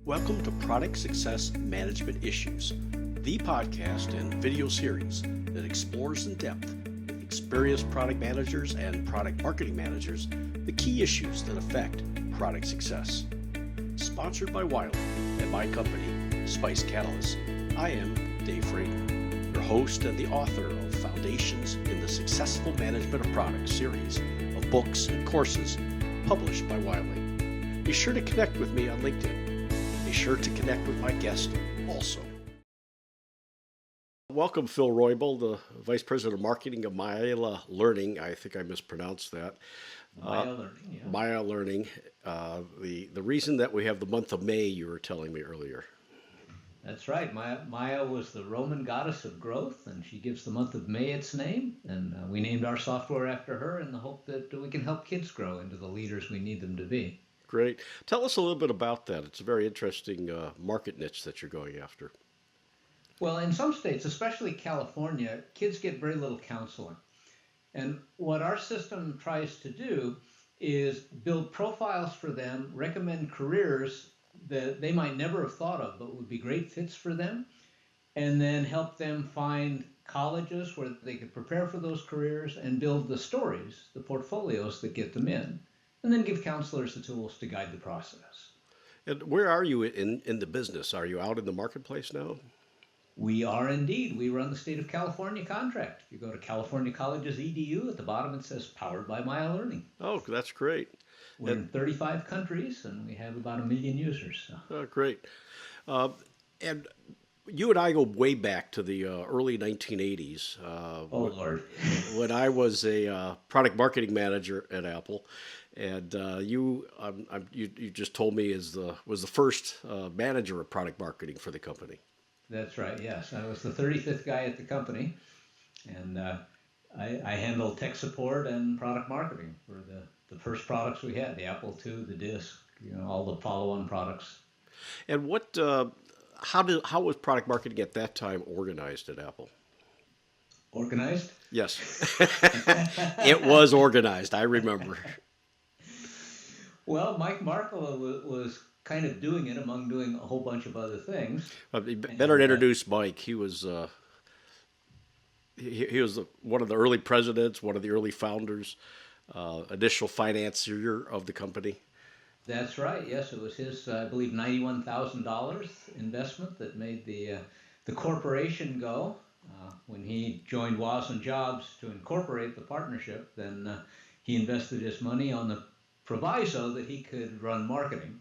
Welcome to Product Success Management Issues, the podcast and video series that explores in depth with experienced product managers and product marketing managers the key issues that affect product success. Sponsored by Wiley and my company, Spice Catalyst, I am Dave Frater, your host and the author of Foundations in the Successful Management of Products series of books and courses published by Wiley. Be sure to connect with me on LinkedIn. Be sure to connect with my guest also. Welcome, Phil Roybal, the Vice President of Marketing of MaiaLearning. I think I mispronounced that. MaiaLearning, yeah. MaiaLearning. The reason that we have the month of May, you were telling me earlier. That's right. Maia was the Roman goddess of growth, and she gives the month of May its name. And we named our software after her in the hope that we can help kids grow into the leaders we need them to be. Great. Tell us a little bit about that. It's a very interesting market niche that you're going after. Well, in some states, especially California, kids get very little counseling. And what our system tries to do is build profiles for them, recommend careers that they might never have thought of but would be great fits for them, and then help them find colleges where they could prepare for those careers and build the stories, the portfolios that get them in, and then give counselors the tools to guide the process. And where are you in the business? Are you out in the marketplace now? We are indeed. We run the state of California contract. If you go to California Colleges EDU, at the bottom it says powered by MaiaLearning. Oh, that's great. We're in 35 countries and we have about 1 million users. So. Oh, great. And you and I go way back to the early 1980s. Lord. When I was a product marketing manager at Apple. And you just told me was the first manager of product marketing for the company. That's right. Yes, I was the 35th guy at the company, and I handled tech support and product marketing for the first products we had: the Apple II, the Disk, all the follow-on products. And how was product marketing at that time organized at Apple? Organized? Yes, it was organized. I remember. Well, Mike Markle was kind of doing it among doing a whole bunch of other things. Better introduce Mike. He was he was one of the early presidents, one of the early founders, initial financier of the company. That's right. Yes, it was his, I believe, $91,000 investment that made the corporation go. When he joined Woz and Jobs to incorporate the partnership, then he invested his money on the proviso that he could run marketing,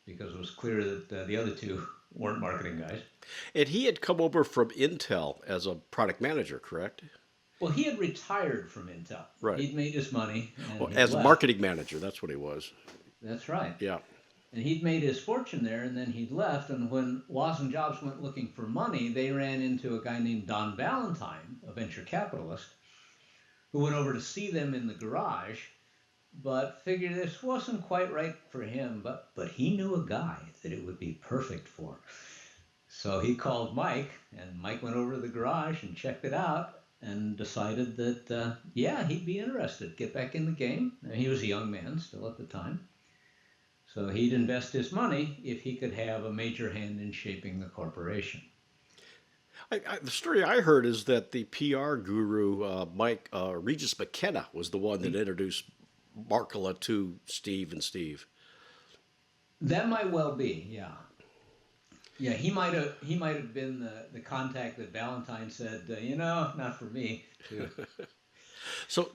because it was clear that the other two weren't marketing guys. And he had come over from Intel as a product manager, correct? Well, he had retired from Intel. Right. He'd made his money. And as a marketing manager, that's what he was. That's right. Yeah. And he'd made his fortune there, and then he'd left. And when Woz and Jobs went looking for money, they ran into a guy named Don Valentine, a venture capitalist, who went over to see them in the garage, but figured this wasn't quite right for him, but he knew a guy that it would be perfect for. So he called Mike, and Mike went over to the garage and checked it out and decided that, he'd be interested, get back in the game. And he was a young man still at the time. So he'd invest his money if he could have a major hand in shaping the corporation. The story I heard is that the PR guru, Regis McKenna, was the one that introduced Markula to Steve and Steve. That might well be, yeah. Yeah, he might have been the contact that Valentine said, not for me. So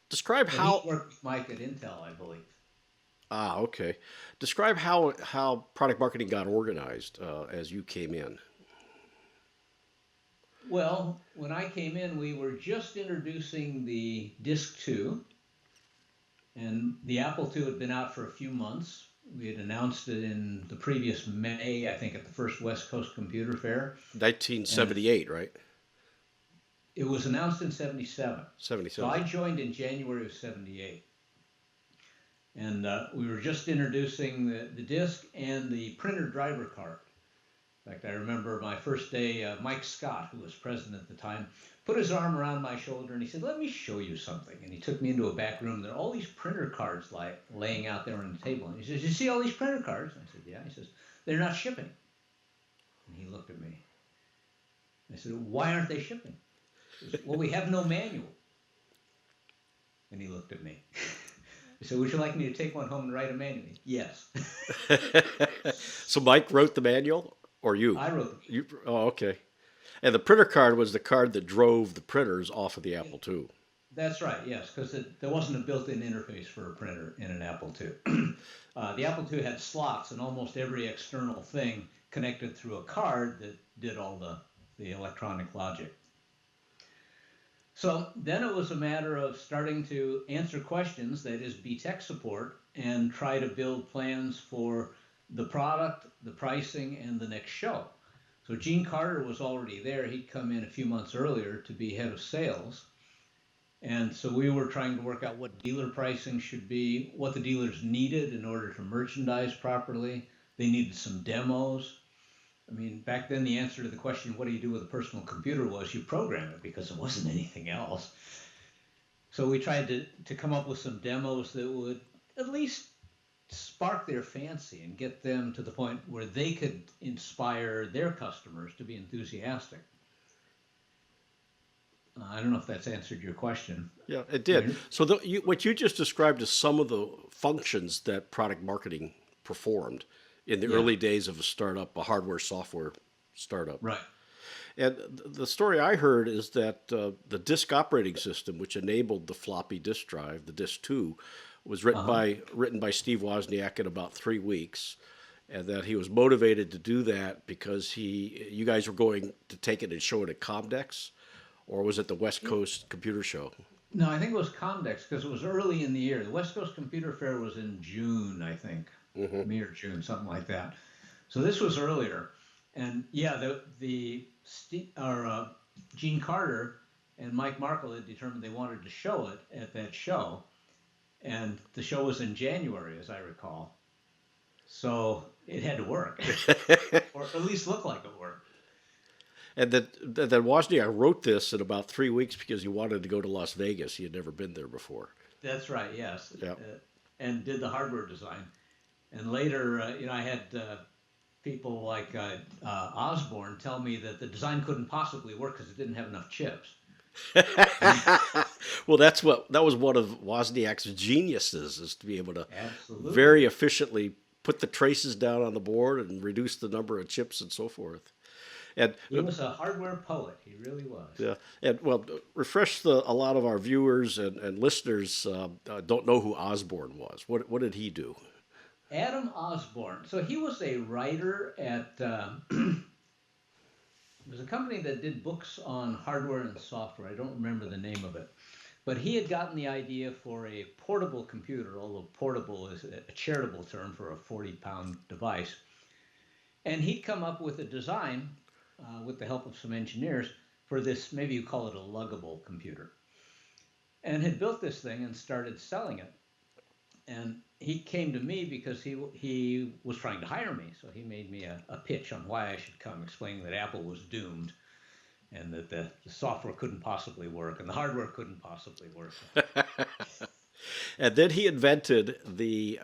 describe how he worked with Mike at Intel, I believe. Ah, okay. Describe how product marketing got organized as you came in. Well, when I came in, we were just introducing the Disk II. And the Apple II had been out for a few months. We had announced it in the previous May, I think, at the first West Coast Computer Fair. 1978, right? It was announced in 77. 77. So I joined in January of 78. And we were just introducing the disk and the printer driver card. In fact, I remember my first day, Mike Scott, who was president at the time, put his arm around my shoulder and he said, "Let me show you something." And he took me into a back room. There are all these printer cards laying out there on the table. And he says, "You see all these printer cards?" I said, "Yeah." He says, "They're not shipping." And he looked at me. I said, "Why aren't they shipping?" He said, "Well, we have no manual." And he looked at me. He said, "Would you like me to take one home and write a manual?" Yes. So Mike wrote the manual, or you? I wrote You? Oh, okay. And the printer card was the card that drove the printers off of the Apple II. That's right, yes, because there wasn't a built-in interface for a printer in an Apple II. The Apple II had slots, and almost every external thing connected through a card that did all the electronic logic. So then it was a matter of starting to answer questions, that is, be tech support, and try to build plans for the product, the pricing, and the next show. So Gene Carter was already there. He'd come in a few months earlier to be head of sales. And so we were trying to work out what dealer pricing should be, what the dealers needed in order to merchandise properly. They needed some demos. I mean, back then the answer to the question, what do you do with a personal computer, was you program it, because there wasn't anything else. So we tried to come up with some demos that would at least spark their fancy and get them to the point where they could inspire their customers to be enthusiastic. I don't know if that's answered your question. Yeah, it did. So what you just described is some of the functions that product marketing performed in the early days of a startup, a hardware software startup. Right. And the story I heard is that the disk operating system, which enabled the floppy disk drive, the Disk 2, was written by Steve Wozniak in about 3 weeks, and that he was motivated to do that because you guys were going to take it and show it at Comdex, or was it the West Coast Computer Show? No, I think it was Comdex, because it was early in the year. The West Coast Computer Fair was in June, I think, May or June, something like that. So this was earlier, and yeah, Gene Carter and Mike Markle had determined they wanted to show it at that show, and the show was in January, as I recall. So it had to work, or at least look like it worked. And that Wozniak wrote this in about 3 weeks because he wanted to go to Las Vegas. He had never been there before. That's right, yes. Yeah. And did the hardware design. And later, I had people like Osborne tell me that the design couldn't possibly work because it didn't have enough chips. Well, that was one of Wozniak's geniuses, is to be able to very efficiently put the traces down on the board and reduce the number of chips and so forth. And he was a hardware poet. He really was. Yeah, and well, refresh a lot of our viewers and listeners don't know who Osborne was. What did he do? Adam Osborne. So he was a writer at. It was a company that did books on hardware and software. I don't remember the name of it. But he had gotten the idea for a portable computer, although portable is a charitable term for a 40-pound device. And he'd come up with a design, with the help of some engineers, for this, maybe you call it a luggable computer. And had built this thing and started selling it. And he came to me because he was trying to hire me. So he made me a pitch on why I should come, explaining that Apple was doomed and that the software couldn't possibly work and the hardware couldn't possibly work. And then he invented the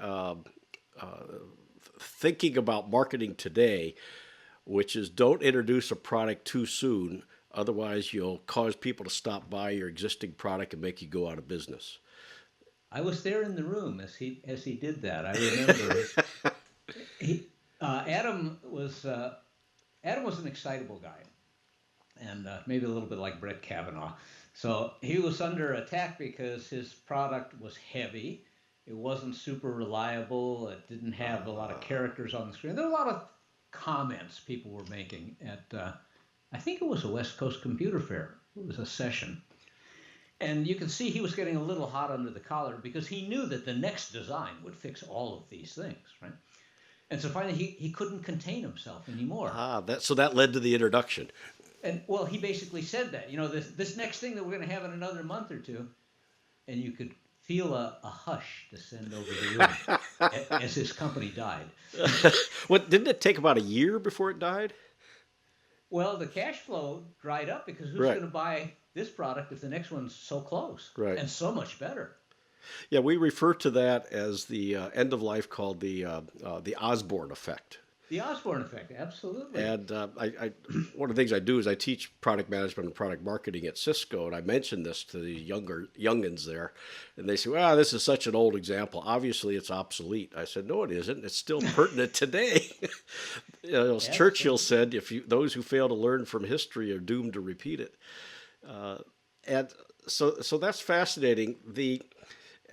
thinking about marketing today, which is don't introduce a product too soon. Otherwise, you'll cause people to stop by your existing product and make you go out of business. I was there in the room as he did that. I remember. Adam was an excitable guy, and maybe a little bit like Brett Kavanaugh. So he was under attack because his product was heavy. It wasn't super reliable. It didn't have a lot of characters on the screen. There were a lot of comments people were making at, I think it was a West Coast Computer Fair. It was a session. And you can see he was getting a little hot under the collar because he knew that the next design would fix all of these things, right? And so finally he couldn't contain himself anymore. So that led to the introduction. And well, he basically said that, this next thing that we're going to have in another month or two, and you could feel a hush descend over the room as his company died. Didn't it take about a year before it died? Well, the cash flow dried up because who's Right, going to buy this product if the next one's so close right. and so much better? Yeah, we refer to that as the end of life called the Osborne effect. The Osborne effect, absolutely. And one of the things I do is I teach product management and product marketing at Cisco, and I mention this to the younger youngins there, and they say, "Well, this is such an old example. Obviously, it's obsolete." I said, "No, it isn't. It's still pertinent today." As Churchill Absolutely. said, those who fail to learn from history are doomed to repeat it." And so that's fascinating.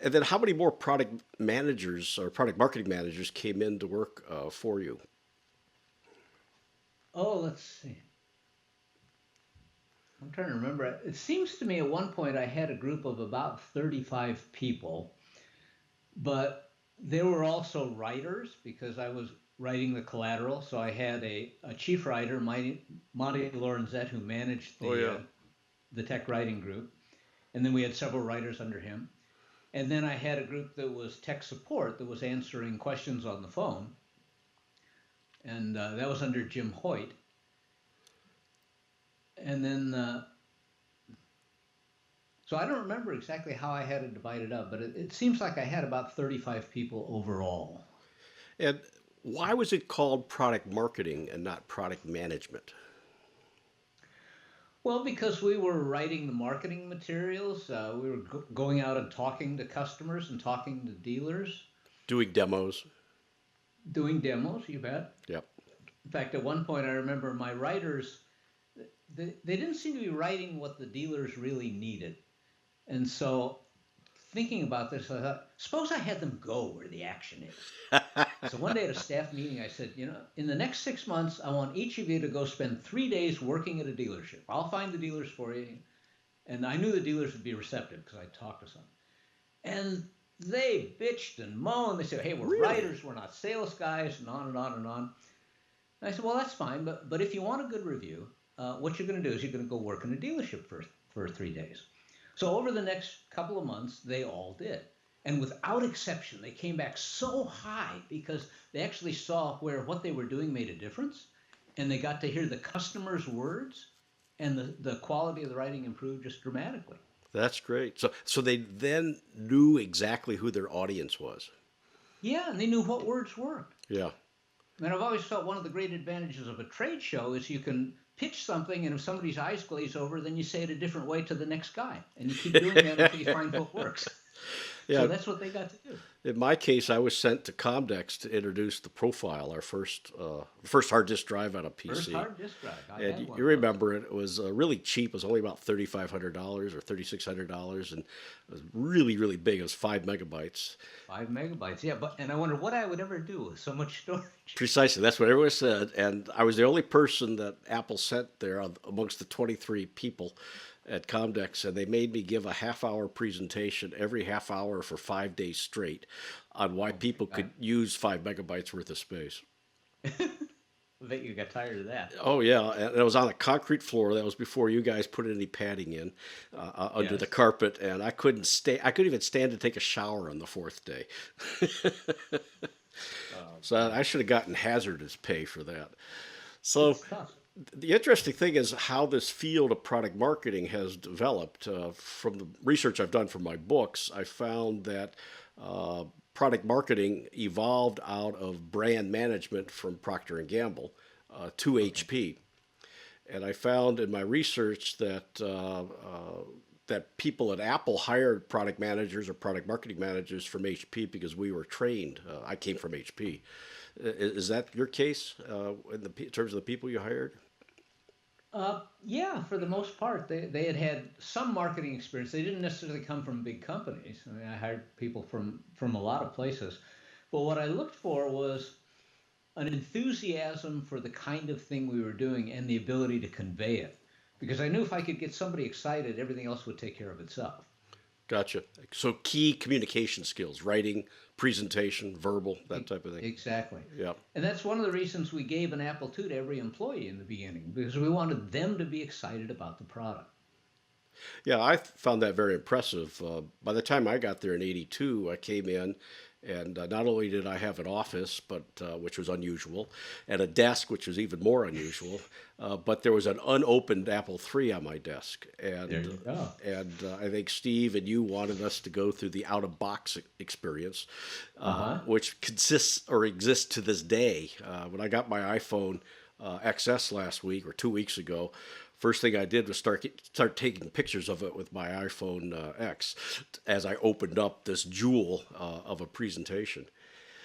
And then how many more product managers or product marketing managers came in to work for you? Oh, let's see. I'm trying to remember. It seems to me at one point I had a group of about 35 people, but there were also writers because I was writing the collateral. So I had a chief writer, Monty Lorenzetti, who managed Oh yeah. the tech writing group. And then we had several writers under him. And then I had a group that was tech support that was answering questions on the phone. And that was under Jim Hoyt. And then, so I don't remember exactly how I had it divided up, but it seems like I had about 35 people overall. And why was it called product marketing and not product management? Well, because we were writing the marketing materials, we were going out and talking to customers and talking to dealers, Doing demos. doing demos, you bet. Yep. In fact, at one point, I remember my writers, they didn't seem to be writing what the dealers really needed. And so, thinking about this, I thought, suppose I had them go where the action is. So one day at a staff meeting, I said, in the next 6 months, I want each of you to go spend 3 days working at a dealership. I'll find the dealers for you. And I knew the dealers would be receptive because I talked to some. And they bitched and moaned. They said, hey, we're Really? writers, we're not sales guys, and on and on and on. And I said, well, that's fine, but if you want a good review, what you're going to do is you're going to go work in a dealership for 3 days. So over the next couple of months, they all did. And without exception, they came back so high because they actually saw where what they were doing made a difference. And they got to hear the customer's words, and the quality of the writing improved just dramatically. That's great. So they then knew exactly who their audience was. Yeah, and they knew what words worked. Yeah. I mean, I've always felt one of the great advantages of a trade show is you can pitch something, and if somebody's eyes glaze over, then you say it a different way to the next guy, and you keep doing that until you find what works. So Yeah. that's what they got to do. In my case, I was sent to Comdex to introduce the Profile, our first hard disk drive on a First PC. hard disk drive. I And had one you of those. remember it was really cheap. It was only about $3,500 or $3,600, and it was really, really big. It was 5 MB. 5 MB. Yeah, and I wonder what I would ever do with so much storage. Precisely, that's what everyone said. And I was the only person that Apple sent there amongst the 23 people at Comdex, and they made me give a half-hour presentation every half hour for 5 days straight on why Oh people my could use 5 MB worth of space. God. I bet you got tired of that. Oh yeah, and it was on a concrete floor. That was before you guys put any padding in under the Yes. carpet, and I couldn't stay. I couldn't even stand to take a shower on the fourth day. Oh So boy. I should have gotten hazardous pay for that. So It's tough. the interesting thing is how this field of product marketing has developed. From the research I've done for my books, I found that product marketing evolved out of brand management from Procter and Gamble to Okay. HP. And I found in my research that people at Apple hired product managers or product marketing managers from HP because we were trained. I came from HP. Is that your case in terms of the people you hired? Yeah, for the most part, they had had some marketing experience. They didn't necessarily come from big companies. I mean, I hired people from a lot of places, but what I looked for was an enthusiasm for the kind of thing we were doing and the ability to convey it. Because I knew if I could get somebody excited, everything else would take care of itself. Gotcha. So key communication skills, writing, presentation, verbal, that type of thing. Exactly. Yeah. And that's one of the reasons we gave an Apple II to every employee in the beginning, because we wanted them to be excited about the product. Yeah, I found that very impressive. By the time I got there in '82, I came in And not only did I have an office, but which was unusual, and a desk, which was even more unusual, but there was an unopened Apple III on my desk. There you go. And I think Steve and you wanted us to go through the out-of-box experience, which consists or exists to this day. When I got my iPhone XS last week or 2 weeks ago, first thing I did was start taking pictures of it with my iPhone X as I opened up this jewel of a presentation.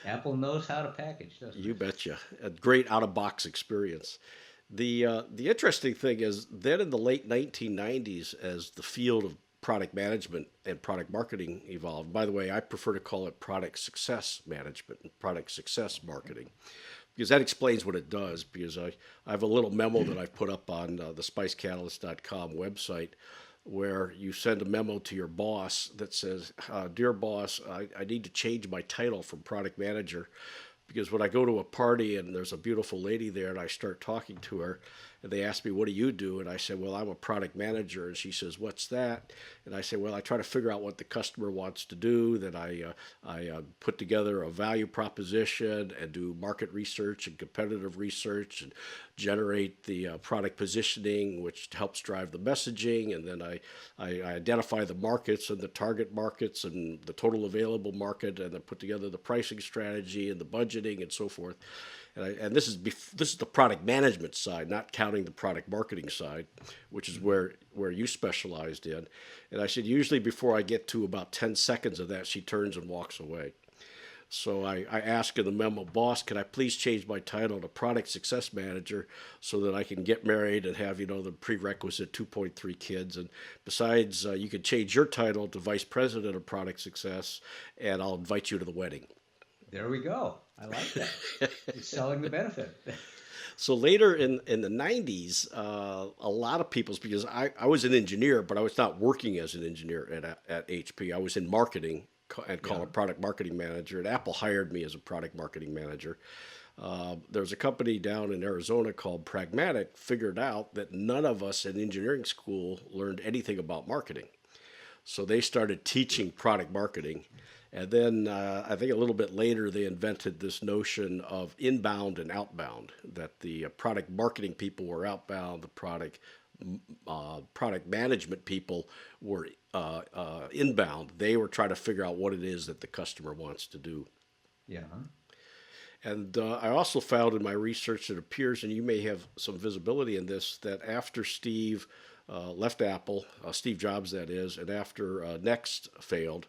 Apple knows how to package, doesn't You it? betcha. A great out-of-box experience. The interesting thing is then in the late 1990s, as the field of product management and product marketing evolved. By the way, I prefer to call it product success management and product success marketing because that explains what it does. Because I have a little memo that I've put up on the spicecatalyst.com website where you send a memo to your boss that says, Dear boss, I need to change my title from product manager because when I go to a party and there's a beautiful lady there and I start talking to her and they ask me, what do you do? And I say, well, I'm a product manager. And she says, what's that? And I say, well, I try to figure out what the customer wants to do. Then I put together a value proposition and do market research and competitive research and generate the product positioning, which helps drive the messaging. And then I identify the markets and the target markets and the total available market, and then put together the pricing strategy and the budgeting and so forth. And this is the product management side, not counting the product marketing side, which is where you specialized in. And I said, usually before I get to about 10 seconds of that, she turns and walks away. So I ask in the memo, boss, can I please change my title to product success manager so that I can get married and have, the prerequisite 2.3 kids. And besides, you can change your title to vice president of product success, and I'll invite you to the wedding. There we go. I like that. You're selling the benefit. So later in the 90s, a lot of people's, because I was an engineer, but I was not working as an engineer at HP. I was in marketing and called a product marketing manager, and Apple hired me as a product marketing manager. There's a company down in Arizona called Pragmatic figured out that none of us in engineering school learned anything about marketing. So they started teaching product marketing. And then I think a little bit later, they invented this notion of inbound and outbound, that the product marketing people were outbound, the product management people were inbound. They were trying to figure out what it is that the customer wants to do. Yeah. And I also found in my research, it appears, and you may have some visibility in this, that after Steve left Apple, Steve Jobs that is, and after Next failed,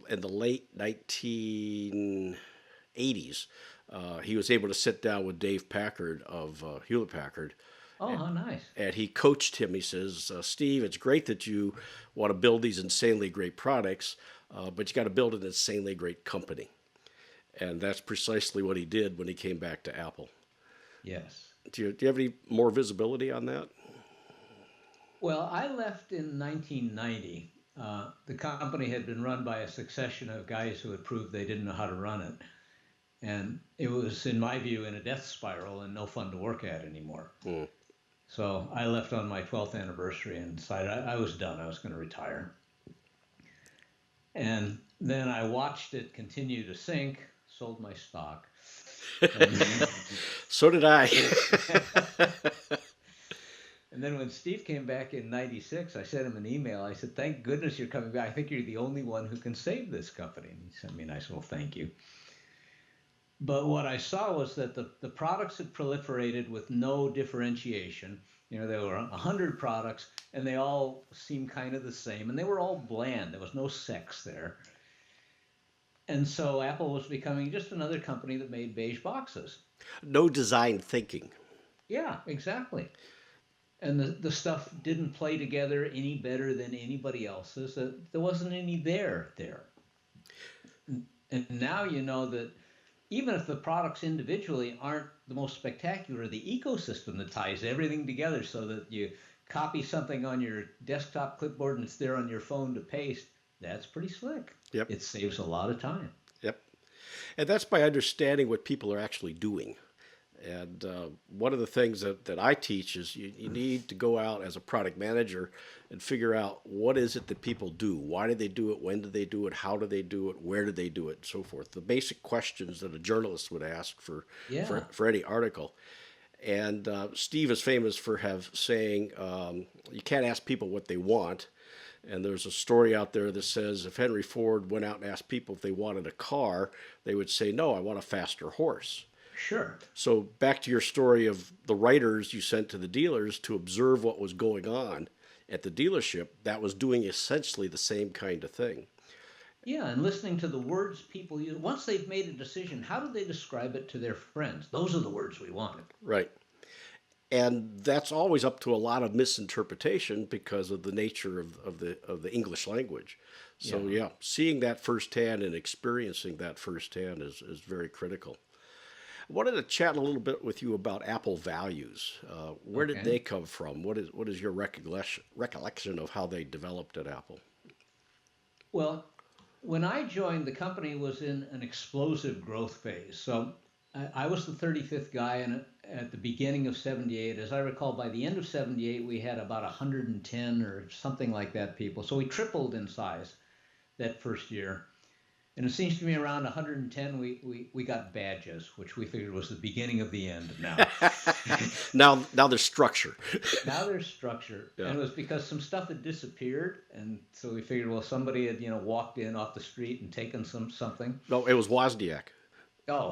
in the late 1980s, he was able to sit down with Dave Packard of Hewlett Packard. Oh, how nice. And he coached him. He says, Steve, it's great that you want to build these insanely great products, but you got to build an insanely great company. And that's precisely what he did when he came back to Apple. Yes. Do you have any more visibility on that? Well, I left in 1990. The company had been run by a succession of guys who had proved they didn't know how to run it. And it was, in my view, in a death spiral and no fun to work at anymore. Mm. So I left on my 12th anniversary and decided I was done. I was going to retire. And then I watched it continue to sink, sold my stock. So did I. And then when Steve came back in 96, I sent him an email. I said, thank goodness you're coming back. I think you're the only one who can save this company. And he sent me a nice little thank you. But what I saw was that the products had proliferated with no differentiation. There were 100 products, and they all seemed kind of the same. And they were all bland. There was no sex there. And so Apple was becoming just another company that made beige boxes. No design thinking. Yeah, exactly. And the stuff didn't play together any better than anybody else's. There wasn't any there. And now you know that even if the products individually aren't the most spectacular, the ecosystem that ties everything together so that you copy something on your desktop clipboard and it's there on your phone to paste, that's pretty slick. Yep. It saves a lot of time. Yep. And that's by understanding what people are actually doing. And one of the things that I teach is you need to go out as a product manager and figure out what is it that people do. Why do they do it? When do they do it? How do they do it? Where do they do it? And so forth. The basic questions that a journalist would ask Yeah, for any article. And Steve is famous for saying you can't ask people what they want. And there's a story out there that says if Henry Ford went out and asked people if they wanted a car, they would say, no, I want a faster horse. sure. So back to your story of the writers you sent to the dealers to observe what was going on at the dealership, that was doing essentially the same kind of thing. Yeah, and listening to the words people use. Once they've made a decision, how do they describe it to their friends? Those are the words we wanted. Right. And that's always up to a lot of misinterpretation because of the nature of the English language. So Yeah. yeah, seeing that firsthand and experiencing that firsthand is very critical. I wanted to chat a little bit with you about Apple values. Where did Okay. they come from? What is your recollection of how they developed at Apple? Well, when I joined, the company was in an explosive growth phase. So I was the 35th guy, and at the beginning of 78, as I recall, by the end of 78, we had about 110 or something like that people. So we tripled in size that first year. And it seems to me around 110, we got badges, which we figured was the beginning of the end now. Now there's structure. Now there's structure. Yeah. And it was because some stuff had disappeared. And so we figured, well, somebody had, walked in off the street and taken something. No, it was Wozniak. Oh,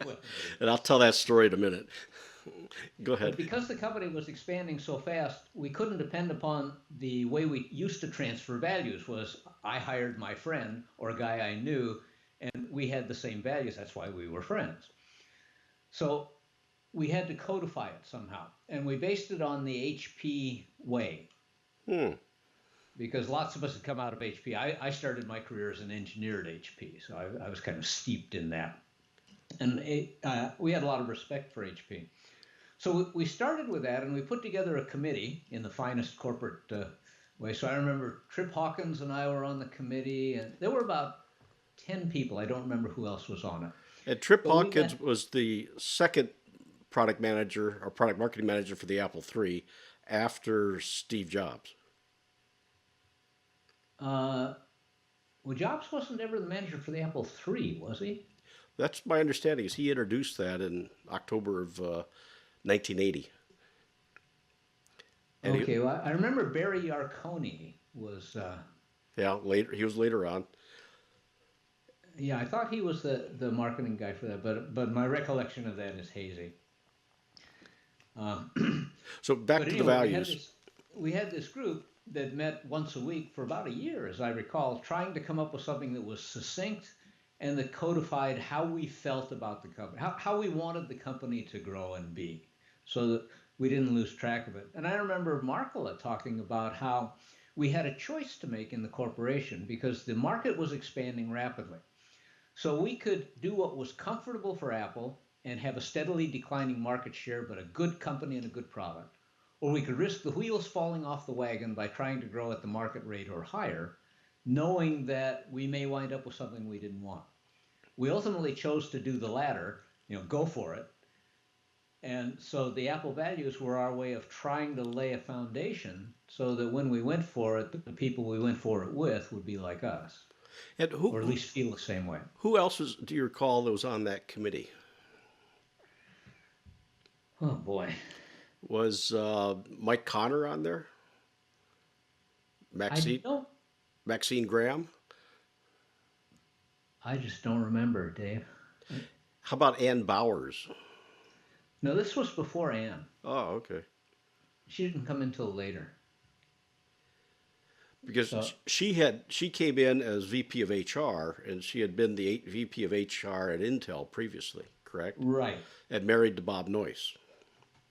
well, And I'll tell that story in a minute. Go but ahead. because the company was expanding so fast, we couldn't depend upon the way we used to transfer values was I hired my friend or a guy I knew, and we had the same values. That's why we were friends. So we had to codify it somehow. And we based it on the HP way Hmm. because lots of us had come out of HP. I started my career as an engineer at HP, so I was kind of steeped in that. And we had a lot of respect for HP. So we started with that, and we put together a committee in the finest corporate way. So I remember Trip Hawkins and I were on the committee, and there were about 10 people. I don't remember who else was on it. And Trip But we Hawkins met. was the second product manager or product marketing manager for the Apple III after Steve Jobs. Uh, well, Jobs wasn't ever the manager for the Apple III, was he? That's my understanding. Is he introduced that in October of 1980. And he, Okay, well, I remember Barry Yarkoni was, yeah, later he was later on. yeah, I thought he was the marketing guy for that, but my recollection of that is hazy. So back But to the anyway, values. we had this group that met once a week for about a year, as I recall, trying to come up with something that was succinct and that codified how we felt about the company, how we wanted the company to grow and be, so that we didn't lose track of it. And I remember Markula talking about how we had a choice to make in the corporation because the market was expanding rapidly. So we could do what was comfortable for Apple and have a steadily declining market share, but a good company and a good product. Or we could risk the wheels falling off the wagon by trying to grow at the market rate or higher, knowing that we may wind up with something we didn't want. We ultimately chose to do the latter, go for it. And so the Apple values were our way of trying to lay a foundation so that when we went for it, the people we went for it with would be like us, And or at least feel the same way. who else do you recall that was on that committee? Oh boy. Was Mike Connor on there? I Maxine don't Maxine Graham? I just don't remember, Dave. How about Ann Bowers? No, this was before Anne. Oh, okay. She didn't come until later. So, Because she came in as VP of HR and she had been the VP of HR at Intel previously, correct? right. And married to Bob Noyce.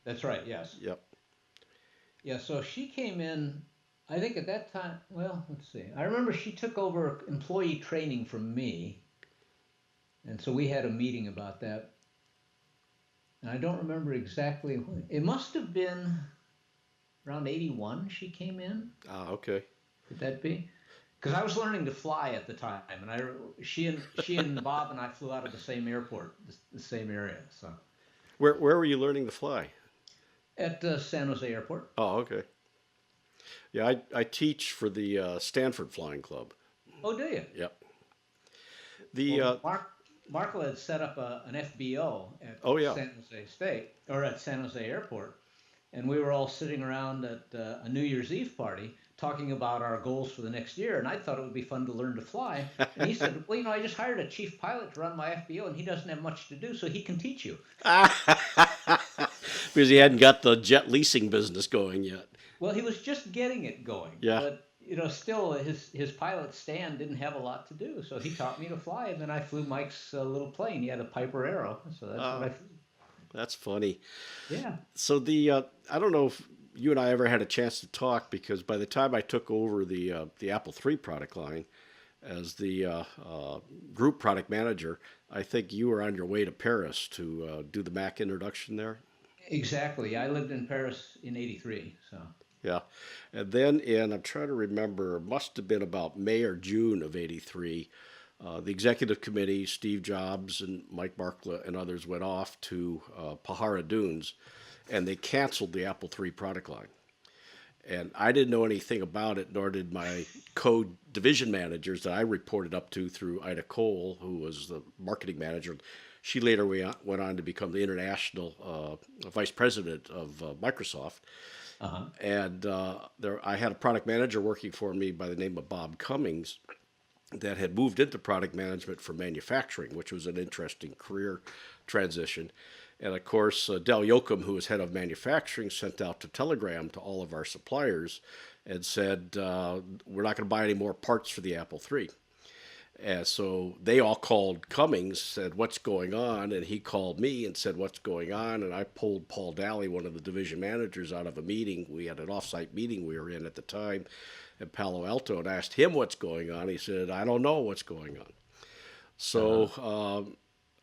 That's right, yes. Yep. Yeah, so she came in, I think at that time, well, let's see. I remember she took over employee training from me. And so we had a meeting about that. And I don't remember exactly when. It must have been around 81 she came in. Ah, okay. Could that be? Because I was learning to fly at the time, and she and Bob and I flew out of the same airport, the same area. So Where were you learning to fly? at San Jose Airport. Oh, okay. Yeah, I teach for the Stanford Flying Club. Oh, do you? Yep. The Well, Marco had set up an FBO at oh yeah. San Jose State or at San Jose Airport, and we were all sitting around at a New Year's Eve party talking about our goals for the next year. And I thought it would be fun to learn to fly. And he said, "Well, I just hired a chief pilot to run my FBO, and he doesn't have much to do, so he can teach you." Because he hadn't got the jet leasing business going yet. Well, he was just getting it going, Yeah. but still his pilot Stan didn't have a lot to do, so he taught me to fly, and then I flew Mike's little plane. He had a Piper Arrow, so that's what I flew. That's funny. Yeah. So I don't know if you and I ever had a chance to talk, because by the time I took over the Apple III product line as the group product manager, I think you were on your way to Paris to do the Mac introduction there. Exactly. I lived in Paris in '83, so. Yeah. And then I'm trying to remember, it must have been about May or June of '83, the executive committee, Steve Jobs and Mike Markla and others went off to Pajara Dunes, and they canceled the Apple III product line. And I didn't know anything about it, nor did my co-division managers that I reported up to through Ida Cole, who was the marketing manager. She later went on to become the international vice president of Microsoft. Uh-huh. And I had a product manager working for me by the name of Bob Cummings that had moved into product management for manufacturing, which was an interesting career transition. And of course, Del Yoakum, who was head of manufacturing, sent out a telegram to all of our suppliers and said, we're not going to buy any more parts for the Apple III. And so they all called Cummings, said, what's going on? And he called me and said, what's going on? And I pulled Paul Daly, one of the division managers, out of a meeting. We had an offsite meeting we were in at the time in Palo Alto, and asked him what's going on. He said, I don't know what's going on. So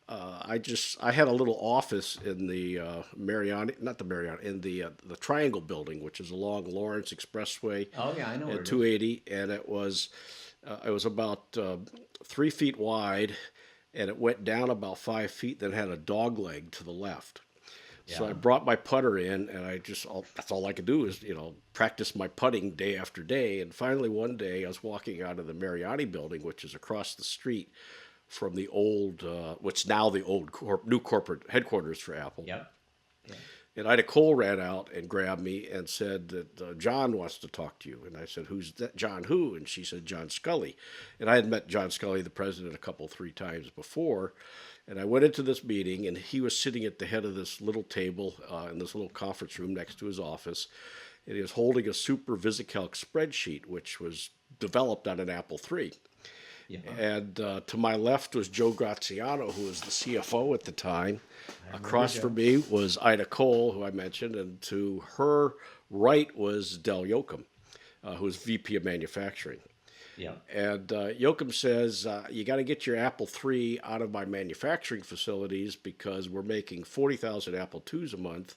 I had a little office in the in the Triangle Building, which is along Lawrence Expressway. Oh yeah, I know where at it is. 280, and it was about 3 feet wide, and it went down about 5 feet. Then had a dog leg to the left. So I brought my putter in, and that's all I could do is practice my putting day after day. And finally one day I was walking out of the Mariani Building, which is across the street from the old, which now the old new corporate headquarters for Apple. Yep. Yeah. And Ida Cole ran out and grabbed me and said that John wants to talk to you. And I said, who's that? John who? And she said, John Scully. And I had met John Scully, the president, three times before. And I went into this meeting, and he was sitting at the head of this little table in this little conference room next to his office. And he was holding a Super VisiCalc spreadsheet, which was developed on an Apple III. Yeah. And to my left was Joe Graziano, who was the CFO at the time. Across from me was Ida Cole, who I mentioned, and to her right was Del Yoakum, who was VP of Manufacturing. Yeah. And Yoakum says, you got to get your Apple III out of my manufacturing facilities because we're making 40,000 Apple IIs a month,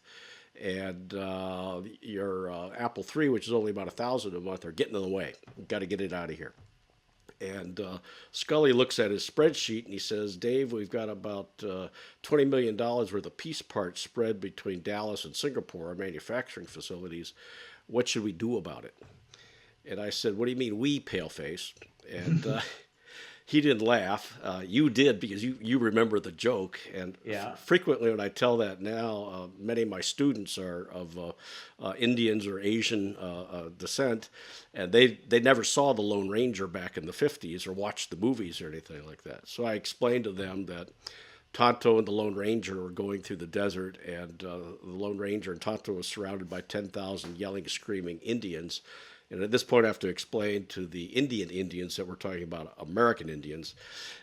and your Apple III, which is only about 1,000 a month, are getting in the way. You've got to get it out of here. And Scully looks at his spreadsheet and he says, Dave, we've got about $20 million worth of piece parts spread between Dallas and Singapore, our manufacturing facilities. What should we do about it? And I said, what do you mean we, paleface? And he didn't laugh. You did, because you remember the joke. And frequently when I tell that now, many of my students are of Indians or Asian descent, and they never saw the Lone Ranger back in the 50s or watched the movies or anything like that. So I explained to them that Tonto and the Lone Ranger were going through the desert, and the Lone Ranger and Tonto was surrounded by 10,000 yelling, screaming Indians. And at this point, I have to explain to the Indians that we're talking about American Indians.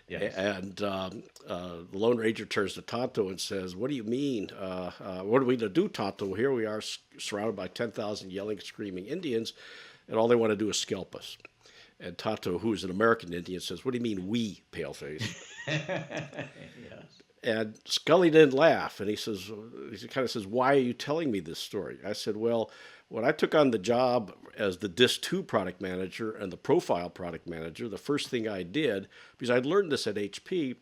Yes. And the Lone Ranger turns to Tonto and says, what do you mean? What are we to do, Tonto? Here we are surrounded by 10,000 yelling, screaming Indians, and all they want to do is scalp us. And Tonto, who's an American Indian, says, what do you mean we, paleface? Yes. And Scully didn't laugh, and he kind of says, "Why are you telling me this story?" I said, "Well, when I took on the job as the DIS2 product manager and the profile product manager, the first thing I did, because I'd learned this at HP,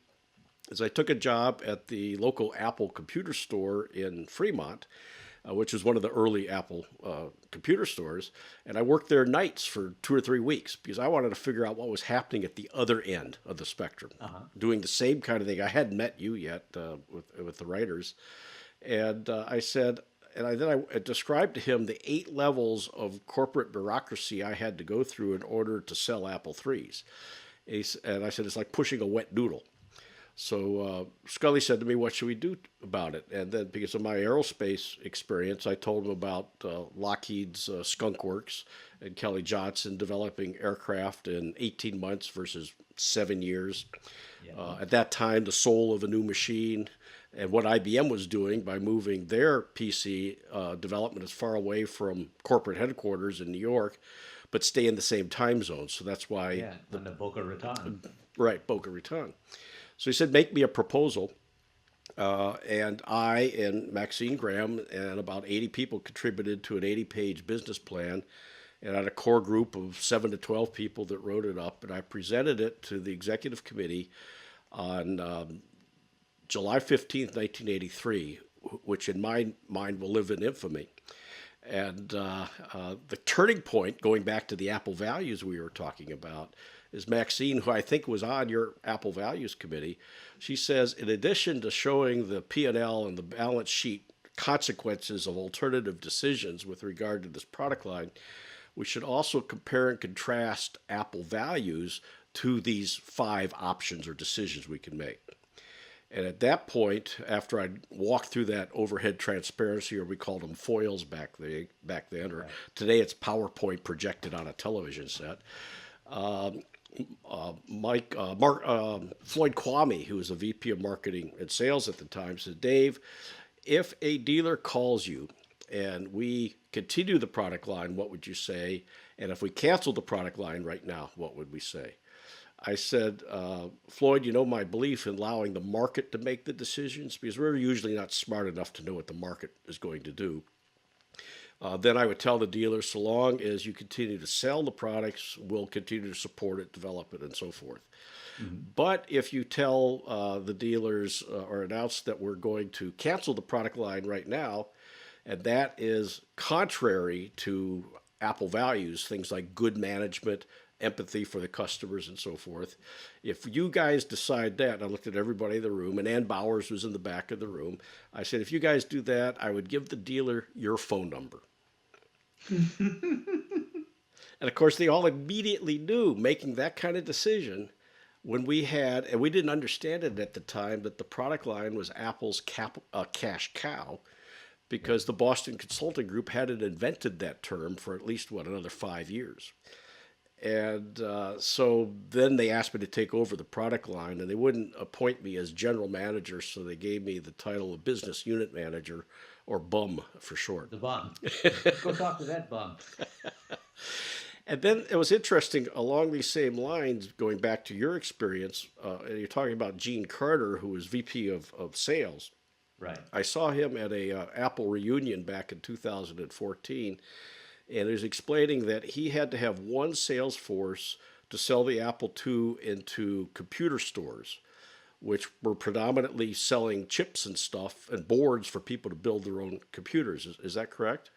is I took a job at the local Apple computer store in Fremont, which was one of the early Apple computer stores. And I worked there nights for 2 or 3 weeks because I wanted to figure out what was happening at the other end of the spectrum, doing the same kind of thing. I hadn't met you yet with the writers. And I said, then I described to him the 8 levels of corporate bureaucracy I had to go through in order to sell Apple IIIs. And I said, it's like pushing a wet noodle. So Scully said to me, "What should we do about it?" And then, because of my aerospace experience, I told him about Lockheed's Skunk Works and Kelly Johnson developing aircraft in 18 months versus 7 years. Yeah. At that time, the soul of a new machine, and what IBM was doing by moving their PC development as far away from corporate headquarters in New York, but stay in the same time zone. So that's why on the Boca Raton. Right, Boca Raton. So he said, "Make me a proposal." And I and Maxine Graham and about 80 people contributed to an 80-page business plan, and I had a core group of 7 to 12 people that wrote it up. And I presented it to the executive committee on July 15th, 1983, which in my mind will live in infamy. And the turning point, going back to the Apple values we were talking about, is Maxine, who I think was on your Apple Values Committee. She says, in addition to showing the P&L and the balance sheet consequences of alternative decisions with regard to this product line, we should also compare and contrast Apple values to these 5 options or decisions we can make. And at that point, after I walked through that overhead transparency, or we called them foils back then, or today it's PowerPoint projected on a television set, Floyd Kwame, who was a VP of Marketing and Sales at the time, said, "Dave, if a dealer calls you and we continue the product line, what would you say? And if we cancel the product line right now, what would we say?" I said, "Floyd, you know my belief in allowing the market to make the decisions, because we're usually not smart enough to know what the market is going to do. Then I would tell the dealer, so long as you continue to sell the products, we'll continue to support it, develop it, and so forth. Mm-hmm. But if you tell the dealers or announce that we're going to cancel the product line right now, and that is contrary to Apple values, things like good management, empathy for the customers, and so forth. If you guys decide that," and I looked at everybody in the room, and Ann Bowers was in the back of the room, I said, "if you guys do that, I would give the dealer your phone number." And of course, they all immediately knew, making that kind of decision, when we had, and we didn't understand it at the time, that the product line was Apple's cash cow, because the Boston Consulting Group hadn't invented that term for at least, another 5 years. And so then they asked me to take over the product line, and they wouldn't appoint me as general manager, so they gave me the title of business unit manager, or BUM for short. The bum. Go talk to that bum. And then it was interesting, along these same lines, going back to your experience, and you're talking about Gene Carter, who was VP of sales. Right. I saw him at a Apple reunion back in 2014, and he was explaining that he had to have one sales force to sell the Apple II into computer stores, which were predominantly selling chips and stuff and boards for people to build their own computers. Is that correct?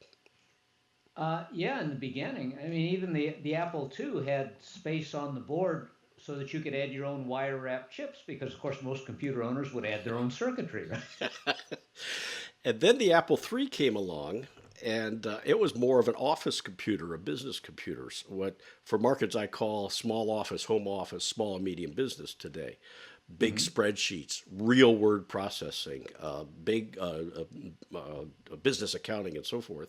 Yeah, in the beginning. I mean, even the Apple II had space on the board so that you could add your own wire wrap chips, because, of course, most computer owners would add their own circuitry, right? And then the Apple III came along, and it was more of an office computer, a business computer, what for markets I call small office, home office, small and medium business today. Big spreadsheets, real word processing, big business accounting, and so forth.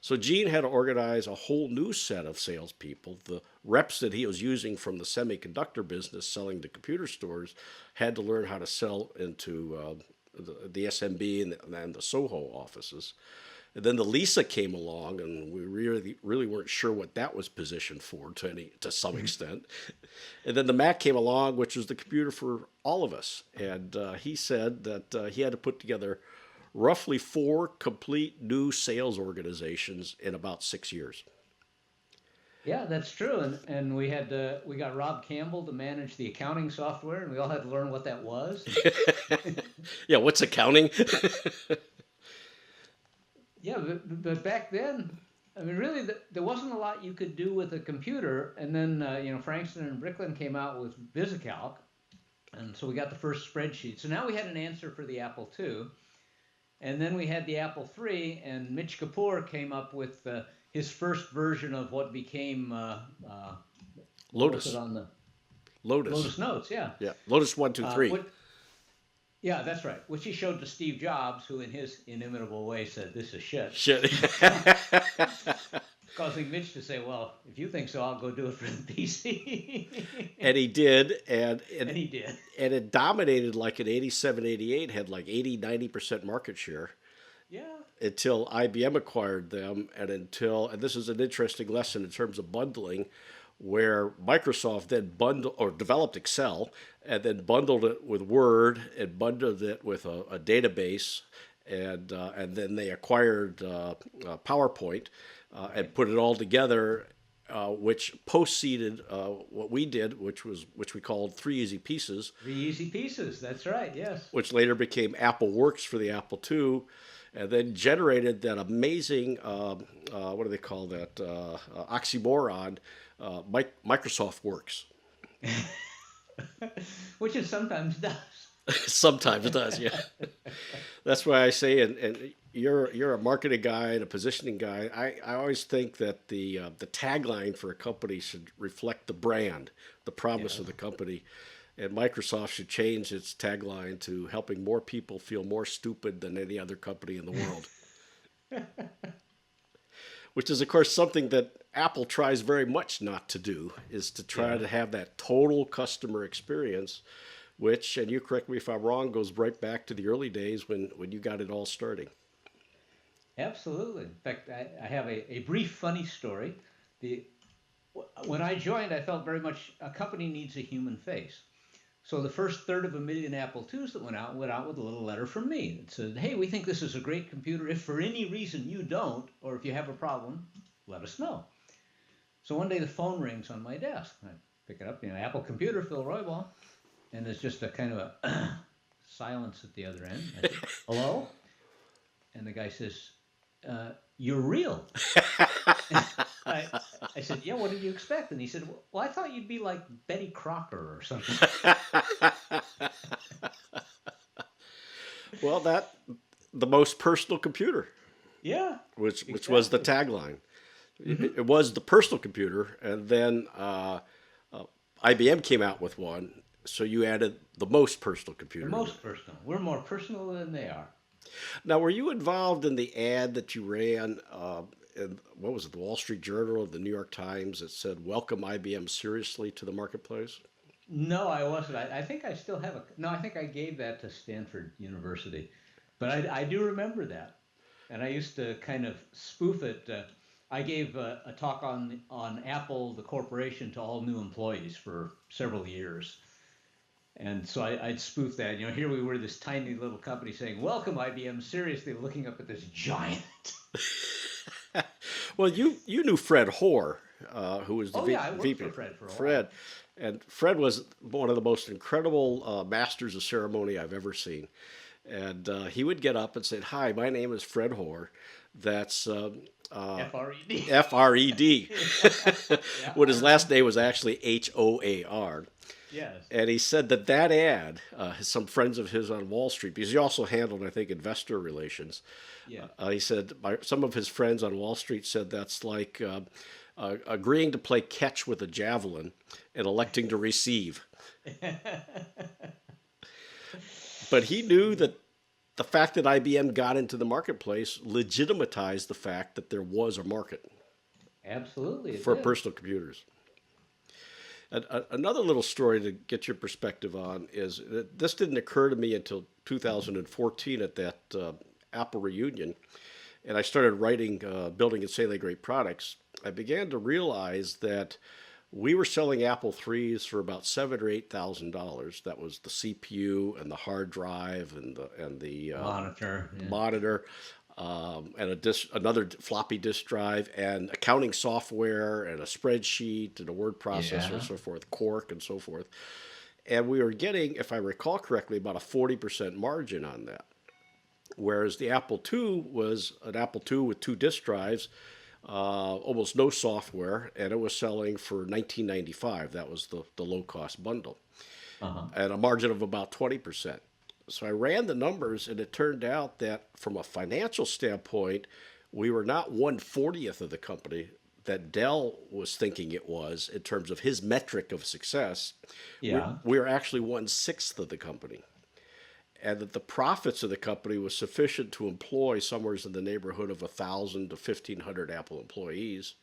So Gene had to organize a whole new set of salespeople. The reps that he was using from the semiconductor business selling to computer stores had to learn how to sell into the SMB and the Soho offices. And then the Lisa came along, and we really weren't sure what that was positioned for to some extent. And then the Mac came along, which was the computer for all of us. And he said that he had to put together roughly 4 complete new sales organizations in about 6 years. Yeah, that's true. And we got Rob Campbell to manage the accounting software, and we all had to learn what that was. Yeah, what's accounting? Yeah, but back then, I mean, really, there wasn't a lot you could do with a computer. And then, Frankston and Bricklin came out with VisiCalc, and so we got the first spreadsheet. So now we had an answer for the Apple II, and then we had the Apple III, and Mitch Kapoor came up with his first version of what became Lotus. what was it on the Lotus. Lotus Notes. Yeah. Yeah, Lotus 1, 2, 3. Yeah, that's right. Which he showed to Steve Jobs, who in his inimitable way said, "This is shit." Shit. Causing Mitch to say, "Well, if you think so, I'll go do it for the PC." And he did, and he did. And it dominated like in 87, 88, had like 80, 90% market share. Yeah. Until IBM acquired them, and this is an interesting lesson in terms of bundling, where Microsoft then developed Excel and then bundled it with Word and bundled it with a database, and then they acquired PowerPoint and put it all together, which post-seeded what we did, which we called 3 Easy Pieces. 3 Easy Pieces. That's right. Yes. Which later became Apple Works for the Apple II. And then generated that amazing, what do they call that, oxymoron, Microsoft Works. Which it sometimes does. Sometimes it does, yeah. That's why I say, and you're a marketing guy and a positioning guy. I always think that the tagline for a company should reflect the brand, the promise of the company. And Microsoft should change its tagline to helping more people feel more stupid than any other company in the world. Which is, of course, something that Apple tries very much not to do, is to try to have that total customer experience, which, and you correct me if I'm wrong, goes right back to the early days when you got it all starting. Absolutely. In fact, I have a brief funny story. When I joined, I felt very much a company needs a human face. So the first third of 1 million Apple IIs that went out with a little letter from me. It said, "Hey, we think this is a great computer. If for any reason you don't, or if you have a problem, let us know." So one day the phone rings on my desk. I pick it up, Apple computer, Phil Roybal. And there's just a kind of a silence at the other end. I said, "Hello?" And the guy says, "You're real." I said, "Yeah, what did you expect?" And he said, "Well, I thought you'd be like Betty Crocker or something." Well, the most personal computer. Yeah. Which was the tagline. Mm-hmm. It was the personal computer, and then IBM came out with one, so you added the most personal computer. The most personal. We're more personal than they are. Now, were you involved in the ad that you ran in, what was it, the Wall Street Journal or the New York Times that said, "Welcome IBM seriously to the marketplace"? No, I wasn't. I think I still have no, I think I gave that to Stanford University. But I do remember that. And I used to kind of spoof it. I gave a talk on Apple, the corporation, to all new employees for several years. And so I'd spoof that. Here we were, this tiny little company saying, "Welcome IBM seriously," looking up at this giant. Well, you knew Fred Hoare, who was the VP. I worked for Fred for a while. Fred. And Fred was one of the most incredible masters of ceremony I've ever seen. And he would get up and say, "Hi, my name is Fred Hoare." That's F-R-E-D. F-R-E-D. Yeah. When his last name was actually H-O-A-R. Yes. And he said that ad, some friends of his on Wall Street, because he also handled, I think, investor relations. Yeah. He said some of his friends on Wall Street said that's like agreeing to play catch with a javelin and electing to receive. But he knew that the fact that IBM got into the marketplace legitimatized the fact that there was a market. Absolutely. For personal computers. Another little story to get your perspective on is that this didn't occur to me until 2014 at that Apple reunion. and I started writing, building and selling great products, I began to realize that we were selling Apple III's for about $7,000 or $8,000. That was the CPU and the hard drive and Monitor. the Yeah. monitor, and another floppy disk drive, and accounting software, and a spreadsheet, and a word processor, and Yeah. so forth, Quark, and so forth. And we were getting, if I recall correctly, about a 40% margin on that. Whereas the Apple II was an Apple II with two disk drives, almost no software, and it was selling for $19.95. That was the low cost bundle, Uh-huh. and a margin of about 20%. So I ran the numbers, and it turned out that from a financial standpoint, we were not 1/40th of the company that Dell was thinking it was in terms of his metric of success. Yeah. We were actually 1/6 of the company, and that the profits of the company was sufficient to employ somewhere in the neighborhood of 1,000 to 1,500 Apple employees.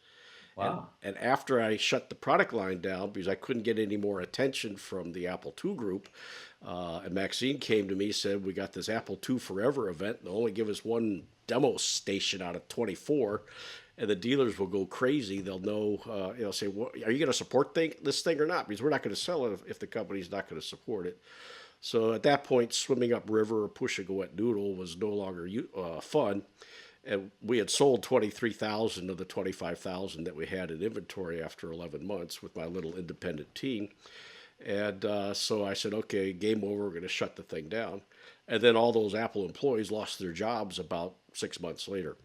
Wow. And after I shut the product line down because I couldn't get any more attention from the Apple II group, and Maxine came to me and said, "We got this Apple II Forever event. They'll only give us one demo station out of 24, and the dealers will go crazy. They'll know, say, well, are you going to support this thing or not? Because we're not going to sell it if the company's not going to support it." So at that point, swimming upriver or pushing a wet noodle was no longer fun. And we had sold 23,000 of the 25,000 that we had in inventory after 11 months with my little independent team. And so I said, okay, game over, we're going to shut the thing down. And then all those Apple employees lost their jobs about 6 months later.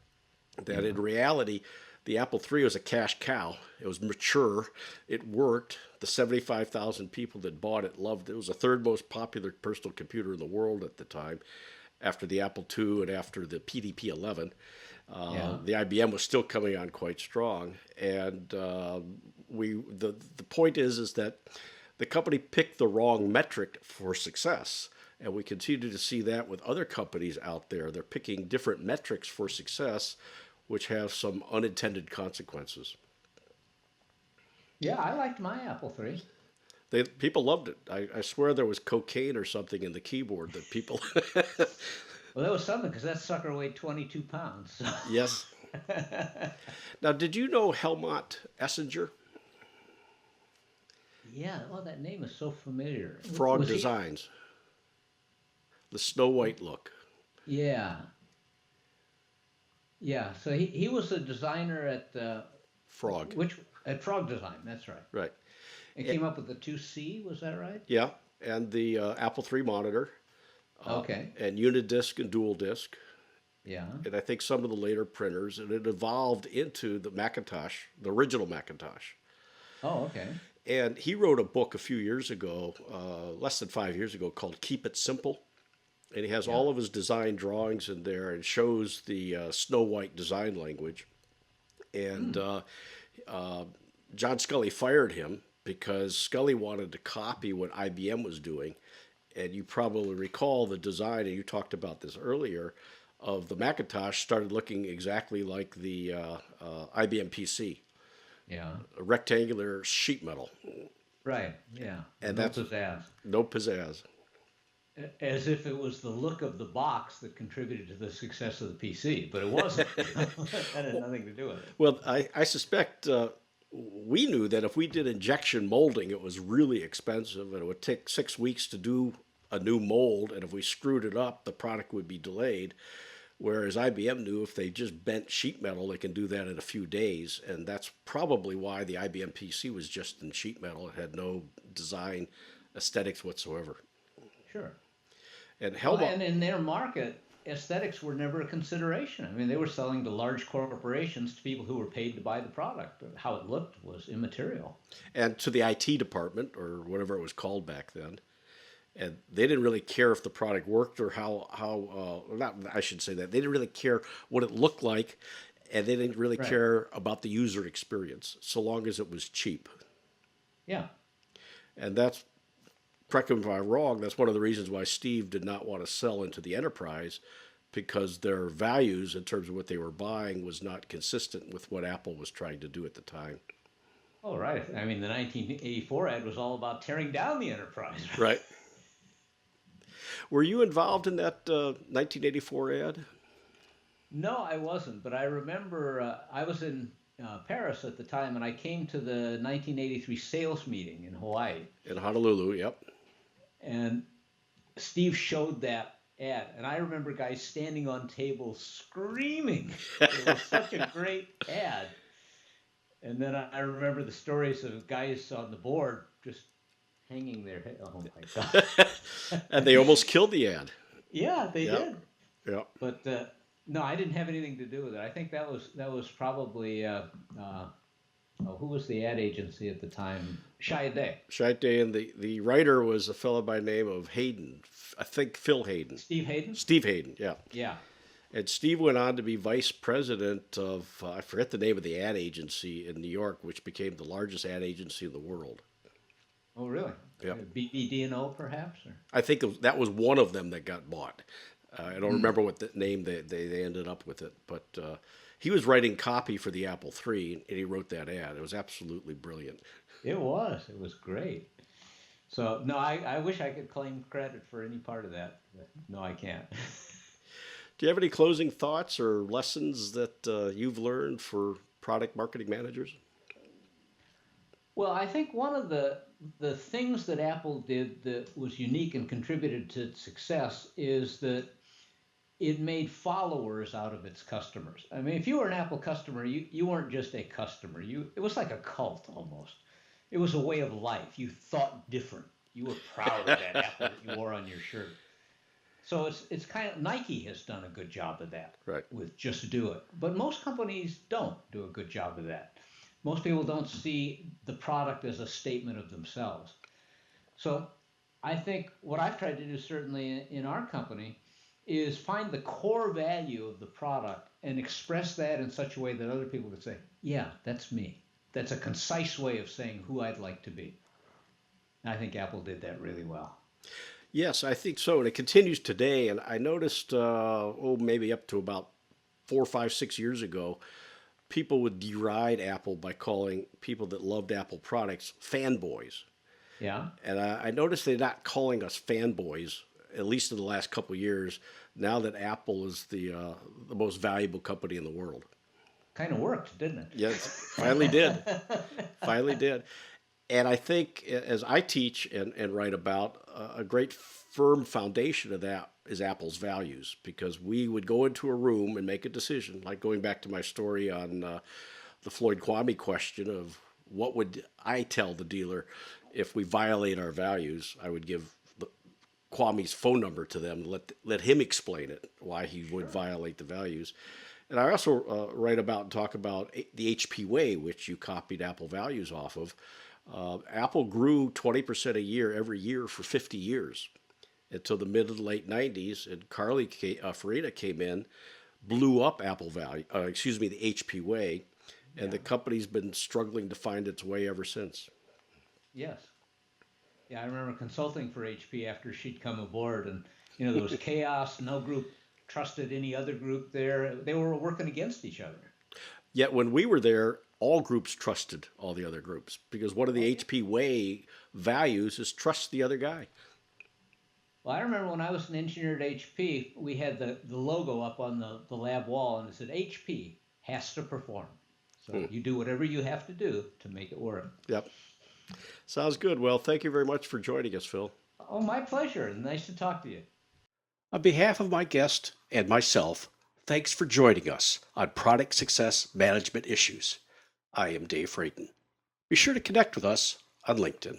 That in reality, the Apple III was a cash cow. It was mature. It worked. The 75,000 people that bought it loved it. It was the third most popular personal computer in the world at the time, after the Apple II and after the PDP-11. Yeah. The IBM was still coming on quite strong. And the point is that the company picked the wrong metric for success. And we continue to see that with other companies out there. They're picking different metrics for success, which have some unintended consequences. Yeah, I liked my Apple III. People loved it. I swear there was cocaine or something in the keyboard that people. Well, that was something because that sucker weighed 22 pounds. Yes. Now, did you know Helmut Essinger? Yeah, oh, that name is so familiar. Frog Was he? Designs, the Snow White look. Yeah, yeah. So he was a designer at Frog, which at Frog Design. That's right. right? And came up with the 2C. Was that right? Yeah, and the Apple III monitor, Okay. and Unidisc and Dual Disc, Yeah. and I think some of the later printers, and it evolved into the Macintosh, the original Macintosh. Oh, okay. And he wrote a book a few years ago, less than 5 years ago, called Keep It Simple. And he has Yeah. all of his design drawings in there and shows the Snow White design language. And John Scully fired him because Scully wanted to copy what IBM was doing. And you probably recall the design, and you talked about this earlier, of the Macintosh started looking exactly like the IBM PC, Yeah. a rectangular sheet metal. Right. Yeah. And No that's pizzazz. no pizzazz. As if it was the look of the box that contributed to the success of the PC, but it wasn't. That had nothing to do with it. Well, I suspect we knew that if we did injection molding, it was really expensive and it would take 6 weeks to do a new mold. And if we screwed it up, the product would be delayed. Whereas IBM knew if they just bent sheet metal, they can do that in a few days. And that's probably why the IBM PC was just in sheet metal. It had no design aesthetics whatsoever. Sure. And Well, Helmut, and in their market, aesthetics were never a consideration. I mean, they were selling to large corporations, to people who were paid to buy the product. How it looked was immaterial. and to the IT department, or whatever it was called back then. And they didn't really care if the product worked or not, I should say that. They didn't really care what it looked like, and they didn't really Right. care about the user experience, so long as it was cheap. Yeah. And that's, correct me if I'm wrong, that's one of the reasons why Steve did not want to sell into the enterprise, because their values in terms of what they were buying was not consistent with what Apple was trying to do at the time. Oh, right. I mean, the 1984 ad was all about tearing down the enterprise. Right. Were you involved in that 1984 ad? No, I wasn't, but I remember I was in Paris at the time, and I came to the 1983 sales meeting in Hawaii, In Honolulu, yep. and Steve showed that ad, and I remember guys standing on tables screaming. It was such a great ad. And then I remember the stories of guys on the board just hanging their head. Oh my And God. they almost killed the ad. Yeah, they Yep, did. yep. But no, I didn't have anything to do with it. I think that was probably oh, who was the ad agency at the time? Shy Day. Shite Day, and the writer was a fellow by the name of Hayden. I think Phil Hayden. Steve Hayden. Steve Hayden, yeah. Yeah. And Steve went on to be vice president of, I forget the name of the ad agency in New York, which became the largest ad agency in the world. Oh, really? Yep. BBD&O perhaps? Or? I think that was one of them that got bought. I don't Hmm. remember what the name they ended up with it, but he was writing copy for the Apple III, and he wrote that ad. It was absolutely brilliant. It was. It was great. So no, I wish I could claim credit for any part of that. But no, I can't. Do you have any closing thoughts or lessons that you've learned for product marketing managers? Well, I think one of the things that Apple did that was unique and contributed to its success is that it made followers out of its customers. I mean, if you were an Apple customer, you weren't just a customer. It was like a cult almost. It was a way of life. You thought different. You were proud of that apple that you wore on your shirt. So it's kind of Nike has done a good job of that Right. with Just Do It, but most companies don't do a good job of that. Most people don't see the product as a statement of themselves. So I think what I've tried to do certainly in our company is find the core value of the product and express that in such a way that other people could say, yeah, that's me. That's a concise way of saying who I'd like to be. And I think Apple did that really well. Yes, I think so, and it continues today. And I noticed, maybe up to about 4, 5, 6 years ago, people would deride Apple by calling people that loved Apple products fanboys. Yeah. And I noticed they're not calling us fanboys, at least in the last couple of years, now that Apple is the most valuable company in the world. Kind of worked, didn't it? Yes, finally did. Finally did. And I think, as I teach and write about, a great firm foundation of that is Apple's values, because we would go into a room and make a decision, like going back to my story on the Floyd Kwame question of what would I tell the dealer if we violate our values. I would give Kwame's phone number to them, let him explain it, why he would violate the values. And I also write about and talk about the HP way, which you copied Apple values off of. Apple grew 20% a year every year for 50 years until the mid and late 90s. And Farina came in, blew up Apple value, the HP way, and the Yeah. company's been struggling to find its way ever since. Yes. Yeah, I remember consulting for HP after she'd come aboard, and there was chaos. No group trusted any other group there. They were working against each other. Yet when we were there, all groups trusted all the other groups, because one of the Oh, yeah. HP way values is trust the other guy. Well, I remember when I was an engineer at HP, we had the logo up on the lab wall, and it said HP has to perform. So Hmm. you do whatever you have to do to make it work. Yep. Sounds good. Well, thank you very much for joining us, Phil. Oh, my pleasure. Nice to talk to you. On behalf of my guest and myself, thanks for joining us on Product Success Management Issues. I am Dave Freighton. Be sure to connect with us on LinkedIn.